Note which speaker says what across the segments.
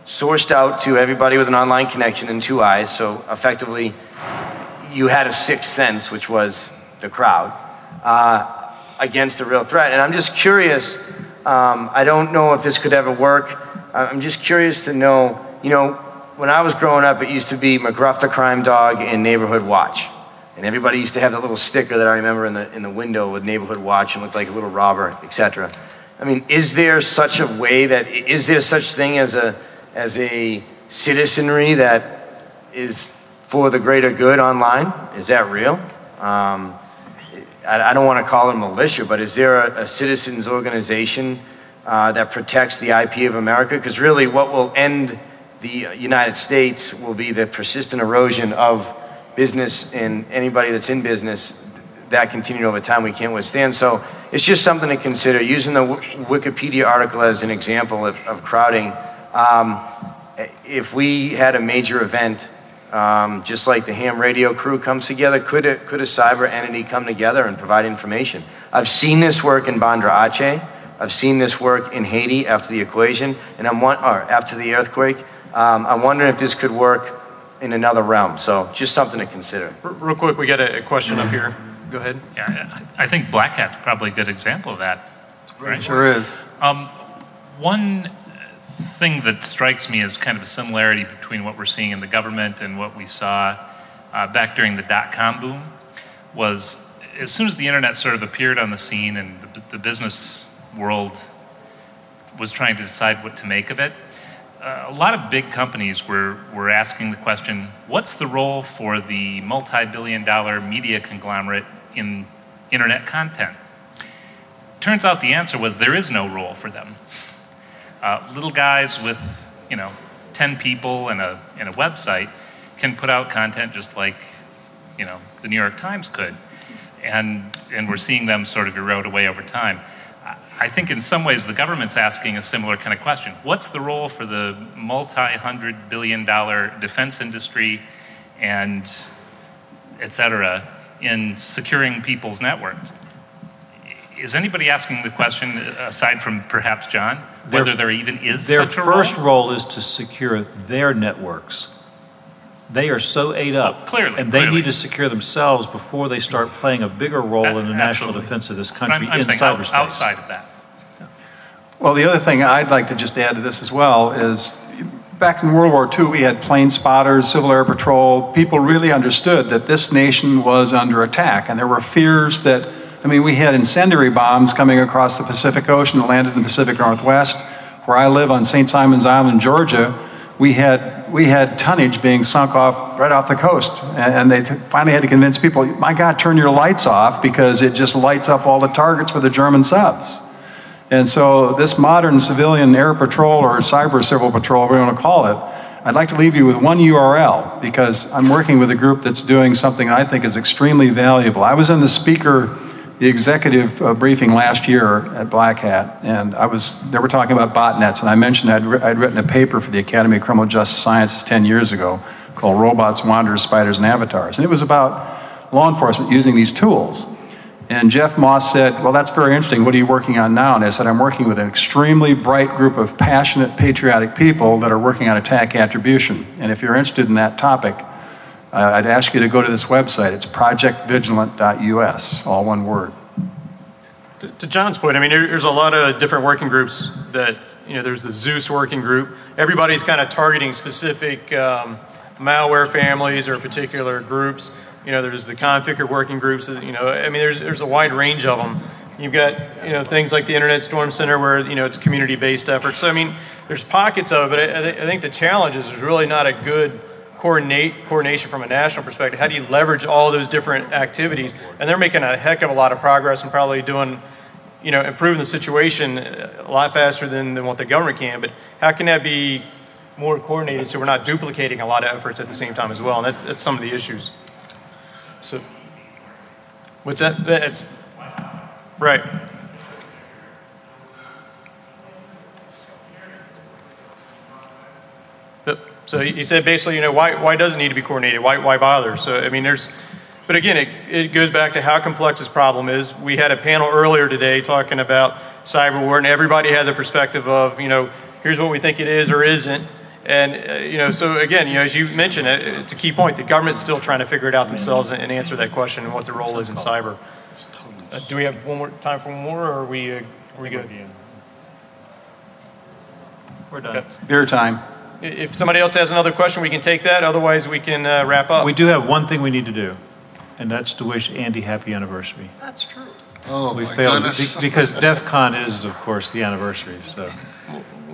Speaker 1: sourced out to everybody with an online connection and two eyes, so effectively you had a sixth sense, which was the crowd, against a real threat. And I'm just curious, I don't know if this could ever work. I'm just curious to know, you know, when I was growing up, it used to be McGruff the Crime Dog and Neighborhood Watch. And everybody used to have that little sticker that I remember in the window with Neighborhood Watch and looked like a little robber, etc. I mean, is there such a way that, is there such thing as a citizenry that is for the greater good online? Is that real? I don't want to call it militia, but is there a citizens organization that protects the IP of America? Because really what will end the United States will be the persistent erosion of business, and anybody that's in business, that continued over time we can't withstand. So it's just something to consider. Using the Wikipedia article as an example of crowding, if we had a major event, just like the ham radio crew comes together, could a cyber entity come together and provide information? I've seen this work in Banda Aceh. I've seen this work in Haiti after the equation, and after the earthquake. I'm wondering if this could work in another realm. So just something to consider.
Speaker 2: Real quick, we got a question up here. Go ahead.
Speaker 3: Yeah, I think Blackhat's probably a good example of that. Right?
Speaker 4: Sure is.
Speaker 3: One thing that strikes me as kind of a similarity between what we're seeing in the government and what we saw back during the dot-com boom was, as soon as the internet sort of appeared on the scene and the business world was trying to decide what to make of it, a lot of big companies were asking the question, what's the role for the multi-billion-dollar media conglomerate in internet content? Turns out the answer was there is no role for them. Little guys with, 10 people and a website can put out content just like, the New York Times could. And we're seeing them sort of erode away over time. I think in some ways the government's asking a similar kind of question. What's the role for the multi-hundred-billion-dollar defense industry and et cetera in securing people's networks? Is anybody asking the question, aside from perhaps John, whether there even is such a role?
Speaker 5: Their first role is to secure their networks. They are so ate up, and they need to secure themselves before they start playing a bigger role in the national defense of this country in cyberspace.
Speaker 3: Outside of that.
Speaker 4: Well, the other thing I'd like to just add to this as well is, back in World War II, we had plane spotters, Civil Air Patrol. People really understood that this nation was under attack, and there were fears that, we had incendiary bombs coming across the Pacific Ocean that landed in the Pacific Northwest. Where I live on St. Simon's Island, Georgia, we had tonnage being sunk right off the coast. And they finally had to convince people, my God, turn your lights off, because it just lights up all the targets for the German subs. And so this modern civilian air patrol, or cyber civil patrol, whatever you want to call it, I'd like to leave you with one URL, because I'm working with a group that's doing something I think is extremely valuable. I was in the executive briefing last year at Blackhat, and they were talking about botnets, and I mentioned I'd written a paper for the Academy of Criminal Justice Sciences 10 years ago called Robots, Wanderers, Spiders, and Avatars. And it was about law enforcement using these tools. And Jeff Moss said, well, that's very interesting. What are you working on now? And I said, I'm working with an extremely bright group of passionate, patriotic people that are working on attack attribution. And if you're interested in that topic, I'd ask you to go to this website. It's projectvigilant.us, all one word.
Speaker 2: To John's point, there's a lot of different working groups that, there's the Zeus working group. Everybody's kind of targeting specific malware families or particular groups. There's the configure working groups. There's a wide range of them. You've got, things like the Internet Storm Center where, it's community-based efforts. So, there's pockets of it, but I think the challenge is there's really not a good coordination from a national perspective. How do you leverage all those different activities? And they're making a heck of a lot of progress and probably doing, improving the situation a lot faster than what the government can. But how can that be more coordinated so we're not duplicating a lot of efforts at the same time as well? And that's some of the issues. So, what's that? That's right. So he said basically, why does it need to be coordinated? Why bother? So, but again, it goes back to how complex this problem is. We had a panel earlier today talking about cyber war, and everybody had the perspective of, here's what we think it is or isn't. And, so again, as you mentioned, it's a key point. The government's still trying to figure it out themselves and answer that question and what the role is in cyber. Do we have time for one more, or are we good?
Speaker 5: We're done.
Speaker 2: Okay.
Speaker 4: Beer time.
Speaker 2: If somebody else has another question, we can take that. Otherwise, we can wrap up.
Speaker 5: We do have one thing we need to do, and that's to wish Andy happy anniversary.
Speaker 2: That's true.
Speaker 6: Oh,
Speaker 5: We
Speaker 6: my
Speaker 5: failed
Speaker 6: goodness.
Speaker 5: because DEF CON is, of course, the anniversary. So,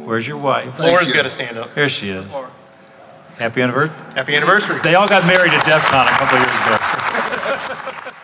Speaker 5: where's your wife?
Speaker 2: Laura's
Speaker 6: you.
Speaker 2: got to stand up.
Speaker 5: Here she is. Happy anniversary.
Speaker 2: Happy anniversary.
Speaker 5: They all got married at DEF CON a couple of years ago.